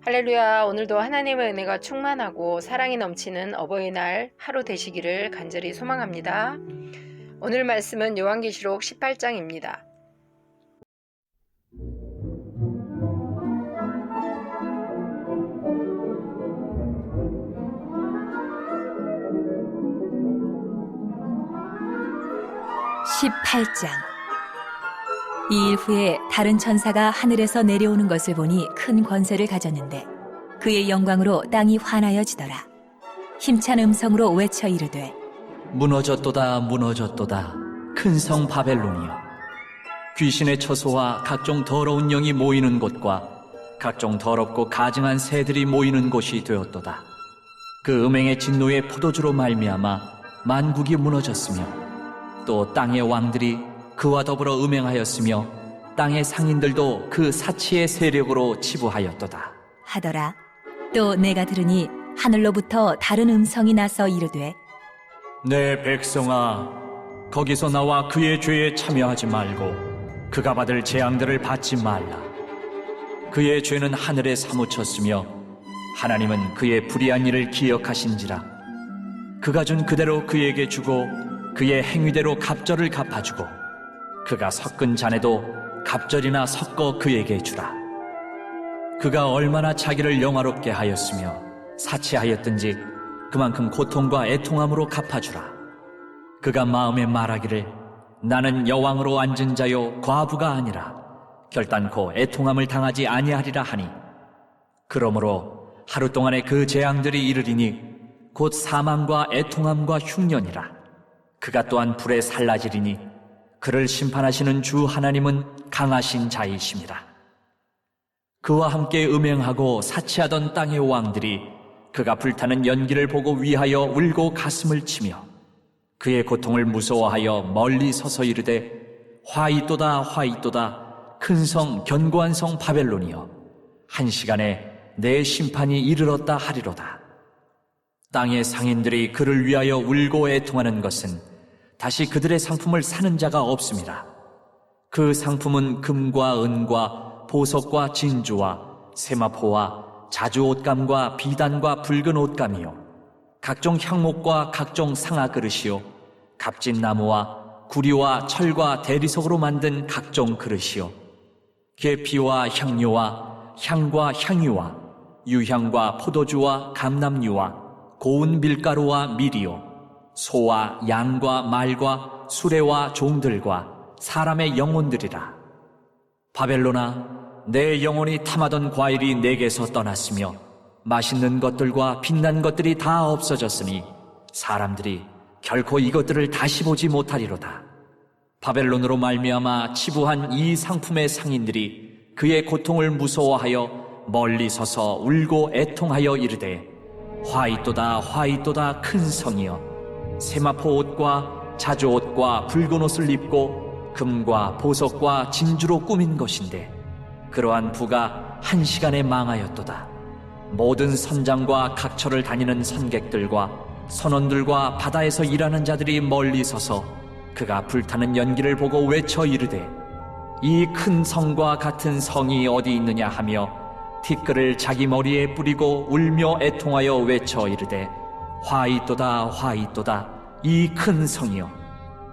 할렐루야. 오늘도 하나님의 은혜가 충만하고 사랑이 넘치는 어버이날 하루 되시기를 간절히 소망합니다. 오늘 말씀은 요한계시록 18장입니다. 이 일 후에 다른 천사가 하늘에서 내려오는 것을 보니 큰 권세를 가졌는데 그의 영광으로 땅이 환하여지더라. 힘찬 음성으로 외쳐 이르되 무너졌도다 무너졌도다 큰 성 바벨론이여, 귀신의 처소와 각종 더러운 영이 모이는 곳과 각종 더럽고 가증한 새들이 모이는 곳이 되었도다. 그 음행의 진노의 포도주로 말미암아 만국이 무너졌으며 또 땅의 왕들이 그와 더불어 음행하였으며 땅의 상인들도 그 사치의 세력으로 치부하였도다 하더라. 또 내가 들으니 하늘로부터 다른 음성이 나서 이르되 내 백성아, 거기서 나와 그의 죄에 참여하지 말고 그가 받을 재앙들을 받지 말라. 그의 죄는 하늘에 사무쳤으며 하나님은 그의 불의한 일을 기억하신지라. 그가 준 그대로 그에게 주고 그의 행위대로 갑절을 갚아주고 그가 섞은 잔에도 갑절이나 섞어 그에게 주라. 그가 얼마나 자기를 영화롭게 하였으며 사치하였든지 그만큼 고통과 애통함으로 갚아주라. 그가 마음에 말하기를 나는 여왕으로 앉은 자요 과부가 아니라 결단코 애통함을 당하지 아니하리라 하니, 그러므로 하루 동안에 그 재앙들이 이르리니 곧 사망과 애통함과 흉년이라. 그가 또한 불에 살라지리니 그를 심판하시는 주 하나님은 강하신 자이심이라. 그와 함께 음행하고 사치하던 땅의 왕들이 그가 불타는 연기를 보고 위하여 울고 가슴을 치며 그의 고통을 무서워하여 멀리 서서 이르되 화이또다 화이또다 큰 성 견고한 성 바벨론이여, 한 시간에 내 심판이 이르렀다 하리로다. 땅의 상인들이 그를 위하여 울고 애통하는 것은 다시 그들의 상품을 사는 자가 없음이라. 그 상품은 금과 은과 보석과 진주와 세마포와 자주 옷감과 비단과 붉은 옷감이요 각종 향목과 각종 상아 그릇이요 값진 나무와 구리와 철과 대리석으로 만든 각종 그릇이요 계피와 향료와 향과 향유와 유향과 포도주와 감람유와 고운 밀가루와 밀이요 소와 양과 말과 수레와 종들과 사람의 영혼들이라. 바벨론아, 내 영혼이 탐하던 과일이 내게서 떠났으며 맛있는 것들과 빛난 것들이 다 없어졌으니 사람들이 결코 이것들을 다시 보지 못하리로다. 바벨론으로 말미암아 치부한 이 상품의 상인들이 그의 고통을 무서워하여 멀리 서서 울고 애통하여 이르되 화이또다 화이또다 큰 성이여, 세마포 옷과 자주 옷과 붉은 옷을 입고 금과 보석과 진주로 꾸민 것인데 그러한 부가 한 시간에 망하였도다. 모든 선장과 각처를 다니는 선객들과 선원들과 바다에서 일하는 자들이 멀리 서서 그가 불타는 연기를 보고 외쳐 이르되 이 큰 성과 같은 성이 어디 있느냐 하며 티끌을 자기 머리에 뿌리고 울며 애통하여 외쳐 이르되 화이또다 화이또다 이 큰 성이여,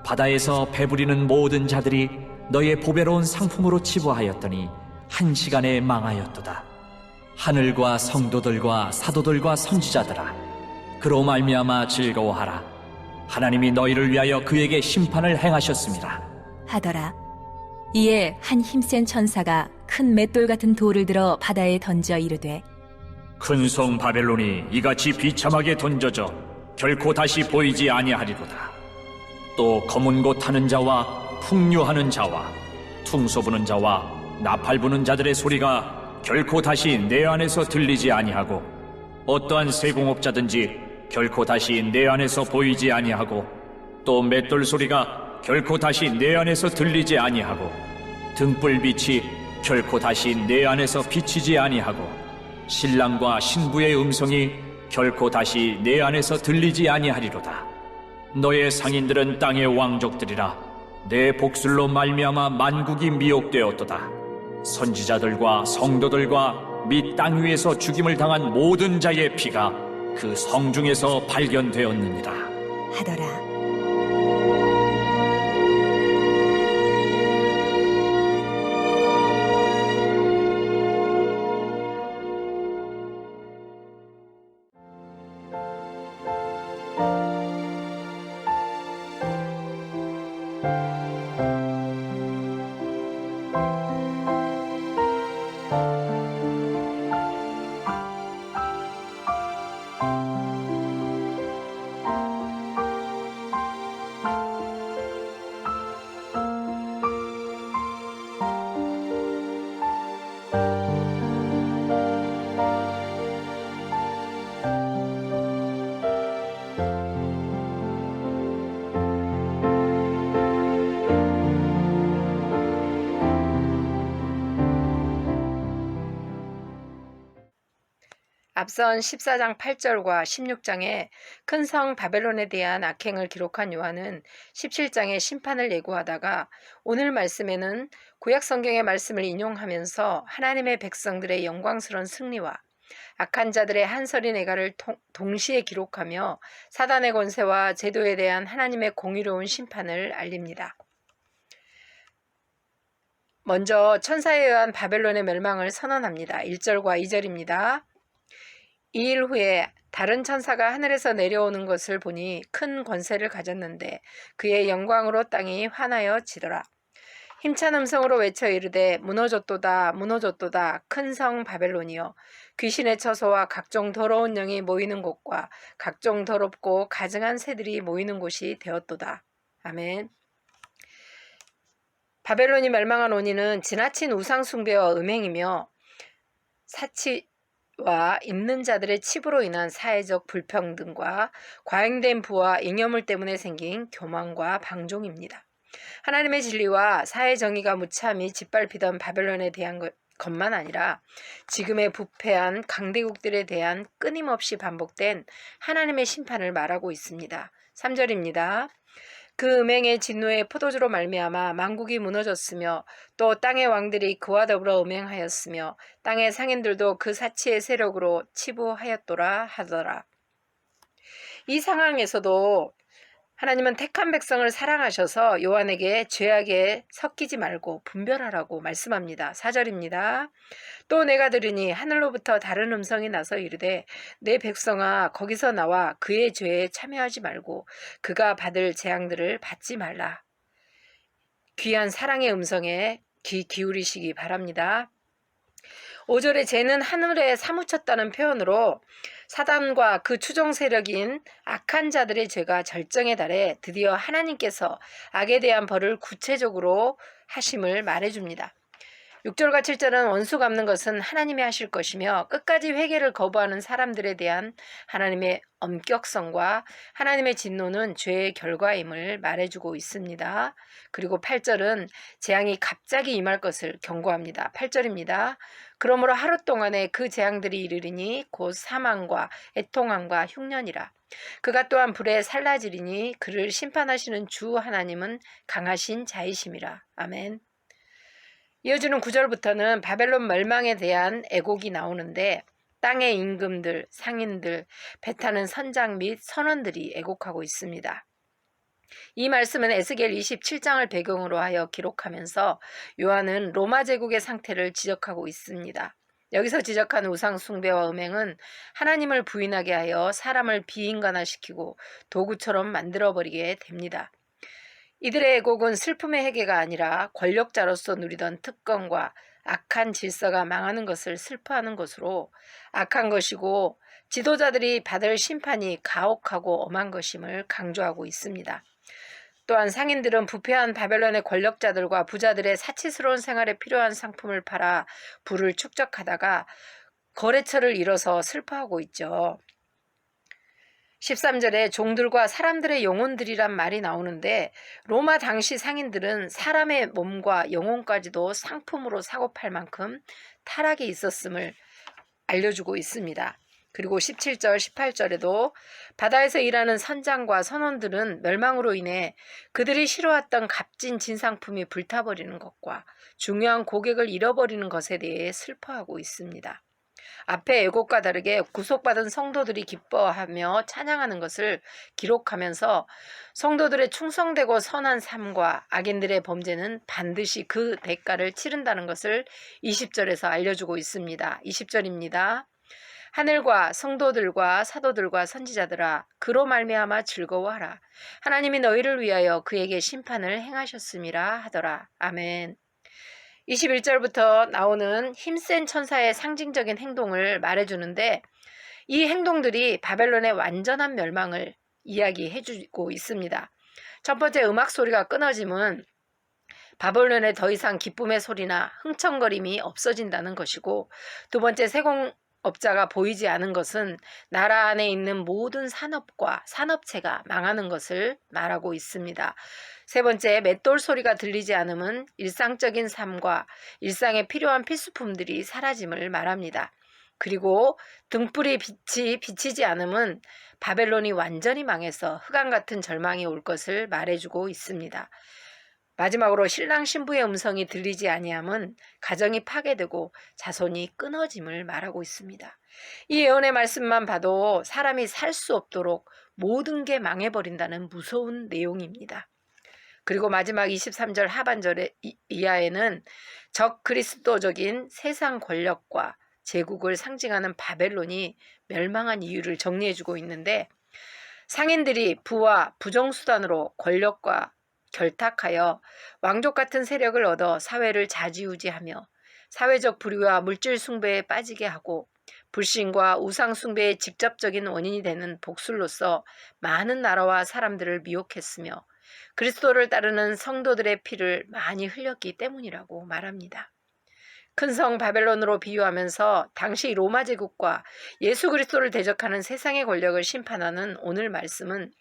바다에서 배부리는 모든 자들이 너의 보배로운 상품으로 치부하였더니 한 시간에 망하였도다. 하늘과 성도들과 사도들과 선지자들아, 그로 말미암아 즐거워하라. 하나님이 너희를 위하여 그에게 심판을 행하셨습니다 하더라. 이에 한 힘센 천사가 큰 맷돌 같은 돌을 들어 바다에 던져 이르되 큰 성 바벨론이 이같이 비참하게 던져져 결코 다시 보이지 아니하리로다. 또 검은 곳 타는 자와 풍류하는 자와 퉁소 부는 자와 나팔 부는 자들의 소리가 결코 다시 내 안에서 들리지 아니하고 어떠한 세공업자든지 결코 다시 내 안에서 보이지 아니하고 또 맷돌 소리가 결코 다시 내 안에서 들리지 아니하고 등불빛이 결코 다시 내 안에서 비치지 아니하고 신랑과 신부의 음성이 결코 다시 내 안에서 들리지 아니하리로다. 너의 상인들은 땅의 왕족들이라. 내 복술로 말미암아 만국이 미혹되었도다. 선지자들과 성도들과 및 땅 위에서 죽임을 당한 모든 자의 피가 그 성중에서 발견되었느니라 하더라. 앞선 14장 8절과 16장에 큰 성 바벨론에 대한 악행을 기록한 요한은 17장에 심판을 예고하다가 오늘 말씀에는 구약 성경의 말씀을 인용하면서 하나님의 백성들의 영광스러운 승리와 악한 자들의 한설이 내가를 동시에 기록하며 사단의 권세와 제도에 대한 하나님의 공의로운 심판을 알립니다. 먼저 천사에 의한 바벨론의 멸망을 선언합니다. 1절과 2절입니다. 2일 후에 다른 천사가 하늘에서 내려오는 것을 보니 큰 권세를 가졌는데 그의 영광으로 땅이 환하여 지더라. 힘찬 음성으로 외쳐 이르되 무너졌도다 무너졌도다 큰 성 바벨론이여 귀신의 처소와 각종 더러운 영이 모이는 곳과 각종 더럽고 가증한 새들이 모이는 곳이 되었도다. 아멘. 바벨론이 멸망한 원인은 지나친 우상 숭배와 음행이며 사치와 있는 자들의 치부로 인한 사회적 불평등과 과잉된 부와 잉여물 때문에 생긴 교만과 방종입니다. 하나님의 진리와 사회 정의가 무참히 짓밟히던 바벨론에 대한 것만 아니라 지금의 부패한 강대국들에 대한 끊임없이 반복된 하나님의 심판을 말하고 있습니다. 3절입니다. 그 음행의 진노의 포도주로 말미암아 만국이 무너졌으며 또 땅의 왕들이 그와 더불어 음행하였으며 땅의 상인들도 그 사치의 세력으로 치부하였도라 하더라. 이 상황에서도 하나님은 택한 백성을 사랑하셔서 요한에게 죄악에 섞이지 말고 분별하라고 말씀합니다. 4절입니다. 또 내가 들으니 하늘로부터 다른 음성이 나서 이르되 내 백성아 거기서 나와 그의 죄에 참여하지 말고 그가 받을 재앙들을 받지 말라. 귀한 사랑의 음성에 귀 기울이시기 바랍니다. 5절에 죄는 하늘에 사무쳤다는 표현으로 사단과 그 추종 세력인 악한 자들의 죄가 절정에 달해 드디어 하나님께서 악에 대한 벌을 구체적으로 하심을 말해줍니다. 6절과 7절은 원수 갚는 것은 하나님이 하실 것이며 끝까지 회개를 거부하는 사람들에 대한 하나님의 엄격성과 하나님의 진노는 죄의 결과임을 말해주고 있습니다. 그리고 8절은 재앙이 갑자기 임할 것을 경고합니다. 8절입니다. 그러므로 하루 동안에 그 재앙들이 이르리니 곧 사망과 애통함과 흉년이라. 그가 또한 불에 살라지리니 그를 심판하시는 주 하나님은 강하신 자이심이라. 아멘. 이어지는 9절부터는 바벨론 멸망에 대한 애곡이 나오는데 땅의 임금들, 상인들, 배 타는 선장 및 선원들이 애곡하고 있습니다. 이 말씀은 에스겔 27장을 배경으로 하여 기록하면서 요한은 로마 제국의 상태를 지적하고 있습니다. 여기서 지적한 우상 숭배와 음행은 하나님을 부인하게 하여 사람을 비인간화시키고 도구처럼 만들어버리게 됩니다. 이들의 애곡은 슬픔의 회개가 아니라 권력자로서 누리던 특권과 악한 질서가 망하는 것을 슬퍼하는 것으로 악한 것이고 지도자들이 받을 심판이 가혹하고 엄한 것임을 강조하고 있습니다. 또한 상인들은 부패한 바벨론의 권력자들과 부자들의 사치스러운 생활에 필요한 상품을 팔아 부를 축적하다가 거래처를 잃어서 슬퍼하고 있죠. 13절에 종들과 사람들의 영혼들이란 말이 나오는데 로마 당시 상인들은 사람의 몸과 영혼까지도 상품으로 사고 팔 만큼 타락이 있었음을 알려주고 있습니다. 그리고 17절, 18절에도 바다에서 일하는 선장과 선원들은 멸망으로 인해 그들이 싫어했던 값진 진상품이 불타버리는 것과 중요한 고객을 잃어버리는 것에 대해 슬퍼하고 있습니다. 앞에 예고과 다르게 구속받은 성도들이 기뻐하며 찬양하는 것을 기록하면서 성도들의 충성되고 선한 삶과 악인들의 범죄는 반드시 그 대가를 치른다는 것을 20절에서 알려주고 있습니다. 20절입니다. 하늘과 성도들과 사도들과 선지자들아 그로 말미암아 즐거워하라. 하나님이 너희를 위하여 그에게 심판을 행하셨음이라 하더라. 아멘. 21절부터 나오는 힘센 천사의 상징적인 행동을 말해주는데 이 행동들이 바벨론의 완전한 멸망을 이야기해주고 있습니다. 첫 번째, 음악 소리가 끊어짐은 바벨론에 더 이상 기쁨의 소리나 흥청거림이 없어진다는 것이고, 두 번째, 세공업자가 보이지 않은 것은 나라 안에 있는 모든 산업과 산업체가 망하는 것을 말하고 있습니다. 세 번째, 맷돌 소리가 들리지 않음은 일상적인 삶과 일상에 필요한 필수품들이 사라짐을 말합니다. 그리고 등불이 빛이 비치지 않음은 바벨론이 완전히 망해서 흑암 같은 절망이 올 것을 말해주고 있습니다. 마지막으로 신랑 신부의 음성이 들리지 아니함은 가정이 파괴되고 자손이 끊어짐을 말하고 있습니다. 이 예언의 말씀만 봐도 사람이 살 수 없도록 모든 게 망해버린다는 무서운 내용입니다. 그리고 마지막 23절 하반절의 이하에는 적 그리스도적인 세상 권력과 제국을 상징하는 바벨론이 멸망한 이유를 정리해주고 있는데, 상인들이 부와 부정수단으로 권력과 결탁하여 왕족 같은 세력을 얻어 사회를 좌지우지하며 사회적 불의와 물질 숭배에 빠지게 하고 불신과 우상 숭배의 직접적인 원인이 되는 복술로서 많은 나라와 사람들을 미혹했으며 그리스도를 따르는 성도들의 피를 많이 흘렸기 때문이라고 말합니다. 큰 성 바벨론으로 비유하면서 당시 로마 제국과 예수 그리스도를 대적하는 세상의 권력을 심판하는 오늘 말씀은,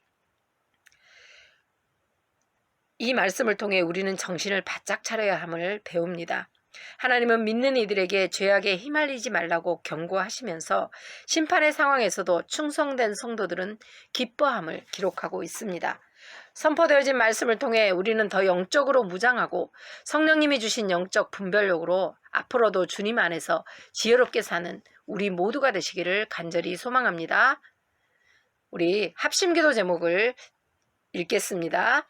이 말씀을 통해 우리는 정신을 바짝 차려야 함을 배웁니다. 하나님은 믿는 이들에게 죄악에 휘말리지 말라고 경고하시면서 심판의 상황에서도 충성된 성도들은 기뻐함을 기록하고 있습니다. 선포되어진 말씀을 통해 우리는 더 영적으로 무장하고 성령님이 주신 영적 분별력으로 앞으로도 주님 안에서 지혜롭게 사는 우리 모두가 되시기를 간절히 소망합니다. 우리 합심기도 제목을 읽겠습니다.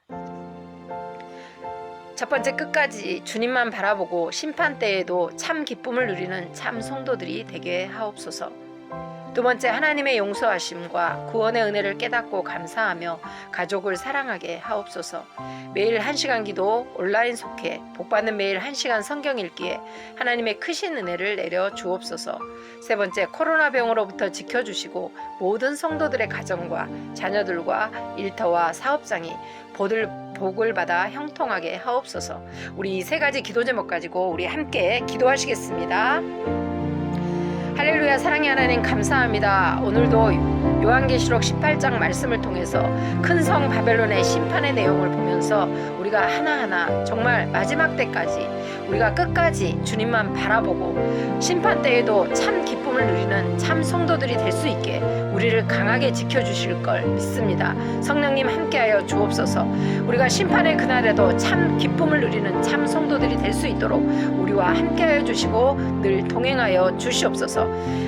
첫 번째, 끝까지 주님만 바라보고 심판 때에도 참 기쁨을 누리는 참 성도들이 되게 하옵소서. 두 번째, 하나님의 용서하심과 구원의 은혜를 깨닫고 감사하며 가족을 사랑하게 하옵소서. 매일 1시간 기도, 온라인 속회, 복받는 매일 1시간 성경 읽기에 하나님의 크신 은혜를 내려 주옵소서. 세 번째, 코로나 병으로부터 지켜주시고 모든 성도들의 가정과 자녀들과 일터와 사업장이 복을 받아 형통하게 하옵소서. 우리 이 세 가지 기도 제목 가지고 우리 함께 기도하시겠습니다. 할렐루야. 사랑의 하나님 감사합니다. 오늘도 요한계시록 18장 말씀을 통해서 큰 성 바벨론의 심판의 내용을 보면서 우리가 하나하나 정말 마지막 때까지 우리가 끝까지 주님만 바라보고 심판 때에도 참 기쁨을 누리는 참 성도들이 될 수 있게 우리를 강하게 지켜주실 걸 믿습니다. 성령님 함께하여 주옵소서. 우리가 심판의 그날에도 참 기쁨을 누리는 참 성도들이 될 수 있도록 우리와 함께하여 주시고 늘 동행하여 주시옵소서.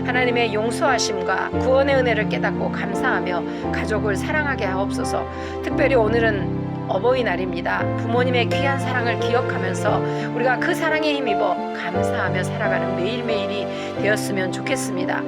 하나님의 용서하심과 구원의 은혜를 깨닫고 감사하며 가족을 사랑하게 하옵소서. 특별히 오늘은 어버이날입니다. 부모님의 귀한 사랑을 기억하면서 우리가 그 사랑에 힘입어 감사하며 살아가는 매일매일이 되었으면 좋겠습니다.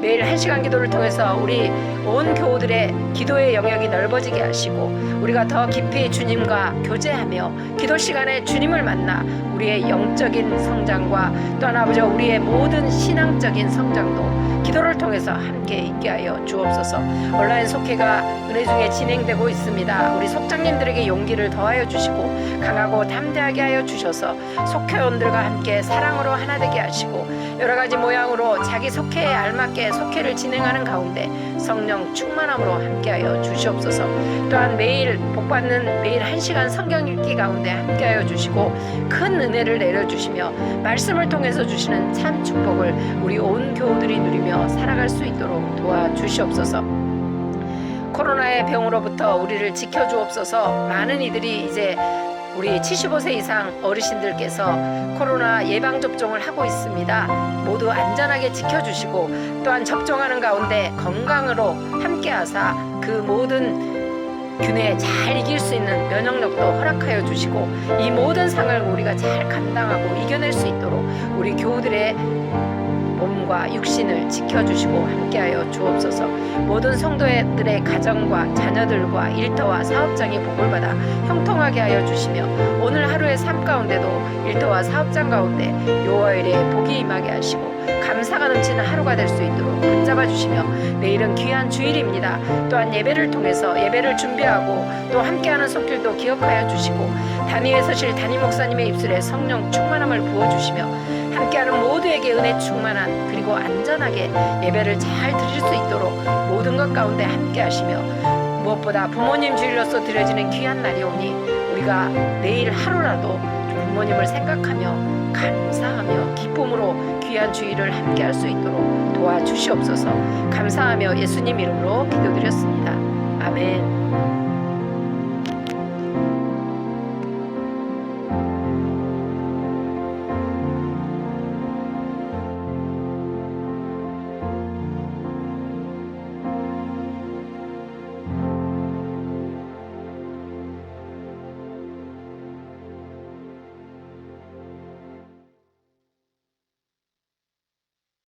매일 1시간 기도를 통해서 우리 온 교우들의 기도의 영역이 넓어지게 하시고 우리가 더 깊이 주님과 교제하며 기도 시간에 주님을 만나 우리의 영적인 성장과 또한 아버지 우리의 모든 신앙적인 성장도 기도를 통해서 함께 있게 하여 주옵소서. 온라인 속회가 은혜 중에 진행되고 있습니다. 우리 속장님들에게 용기를 더하여 주시고 강하고 담대하게 하여 주셔서 속회원들과 함께 사랑으로 하나 되게 하시고 여러 가지 모양으로 자기 속회에 알맞게 속회를 진행하는 가운데 성령 충만함으로 함께하여 주시옵소서. 또한 매일 복받는 매일 1시간 성경 읽기 가운데 함께하여 주시고 큰 은혜를 내려주시며 말씀을 통해서 주시는 참 축복을 우리 온 교우들이 누리며 살아갈 수 있도록 도와주시옵소서. 코로나의 병으로부터 우리를 지켜주옵소서. 많은 이들이 이제 우리 75세 이상 어르신들께서 코로나 예방접종을 하고 있습니다. 모두 안전하게 지켜주시고 또한 접종하는 가운데 건강으로 함께하사 그 모든 균에 잘 이길 수 있는 면역력도 허락하여 주시고 이 모든 상을 우리가 잘 감당하고 이겨낼 수 있도록 우리 교우들의 몸과 육신을 지켜주시고 함께하여 주옵소서. 모든 성도들의 가정과 자녀들과 일터와 사업장이 복을 받아 형통하게 하여 주시며 오늘 하루의 삶 가운데도 일터와 사업장 가운데 여호와의 복이 임하게 하시고 감사가 넘치는 하루가 될 수 있도록 붙잡아 주시며 내일은 귀한 주일입니다. 또한 예배를 통해서 예배를 준비하고 또 함께하는 손길도 기억하여 주시고 단위에 서실 담임 목사님의 입술에 성령 충만함을 부어주시며 함께하는 모두에게 은혜 충만한 그리고 안전하게 예배를 잘 드릴 수 있도록 모든 것 가운데 함께 하시며 무엇보다 부모님 주일로서 드려지는 귀한 날이 오니 우리가 내일 하루라도 부모님을 생각하며 감사하며 기쁨으로 귀한 주일을 함께 할 수 있도록 도와주시옵소서. 감사하며 예수님 이름으로 기도드렸습니다. 아멘.